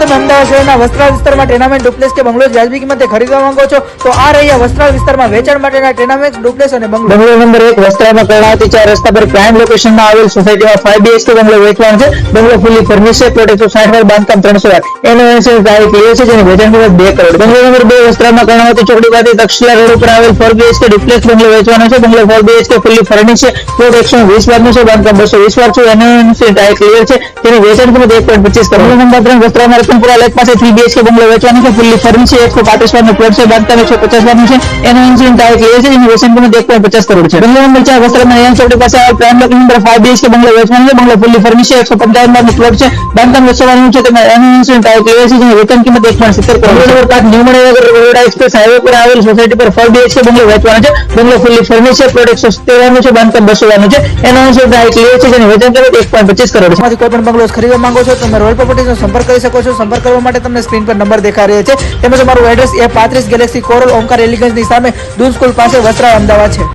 તમે અમદાવાદ શહેરના વસ્ત્રાલ વિસ્તારમાં ટેનામેન્ટ ડુપ્લેક્સ કે બંગલો વ્યાજબી કિંમતે ખરીદવા માંગો છો તો આ રહ્યા વસ્ત્રાલ વિસ્તારમાં વેચાણ માટેના ટેનામેન્ટ ડુપ્લેક્સ અને બંગલો. બંગલો નંબર 1 વસ્ત્રાલમાં કર્ણાવતી 4 રસ્તા પર પ્રાઇમ લોકેશનમાં આવેલ સોસાયટીમાં 5 BHK બંગલો વેચવાનો છે. બંગલો ફૂલી ફર્નિશ છે. પ્લોટ 160 પર બાંધકામ 308 એનો તારીખ ક્લિયર છે જેની વેચાણ કિંમત 2 કરોડ. બંગલો નંબર 2 વસ્ત્રાલમાં કર્ણાવતી ચોકડી પાસે તક્ષશિલા રોડ ઉપર આવેલ 4 BHK ડુપ્લેક્સ બંગલો વેચવાનો છે. બંગલો 4 BHK ફૂલી ફર્નિશ છે. પ્લોટ 120 બારનું છે. બાંધકામ 220 વાર છે. એનો તારીખ ક્લિયર છે જેની વેચાણ કિંમત 1.25 crore. Bungalow number 3 વસ્ત્રાલમાં Ratanpura lake પાસે 3 BHK બંગલો વેચવાનો છે. ફૂલી ફર્નિશ છે. 135 વારનો પ્લોટ છે. બાંધકામ 150 વારનું છે. એનો તારીખ ક્લિયર છે જેની વેચાણ કિંમત 1.50 કરોડ છે. બંગલો નંબર 4 વસ્ત્રાલમાં નયન ચોકડી પાસે આવેલ પ્રાઇમ લોકેશન પર 5 BHK બંગલો વેચવાનો છે. બંગલો ફૂલી ફર્નિશ છે. 155 વારનો પ્લોટ છે. બાંધકામ 200 વારનું છે. તેમાં એનો તારીખ ક્લિયર છે જેની વેચાણ કિંમત 1.70 crore. Bungalow number 5 new Maninagar Baroda express highway પર આવેલ સોસાયટી પર 4 BHK બંગલો વેચવાનો છે. બંગલો ફૂલી ફર્નિશ છે. પ્લોટ 170 વારનું છે. બાંધકામ 200 વારનું છે. એનો તારીખ ક્લિયર છે જેની વેચાણ કિંમત 1.25 કરોડ છે. માંથી કોઈ પણ બંગલો ખરીદવા માંગો છો તમે રોયલ પ્રોપર્ટીઝનો સંપર્ક કરી શકો છો. સંપર્ક કરવા માટે તમને સ્ક્રીન પર નંબર દેખાઈ રહ્યો છે. તેમજ અમારું address A35 galaxy coral Omkar એલિગન્સની સામે દૂધ સ્કૂલ પાસે વસ્ત્રાલ અમદાવાદ છે.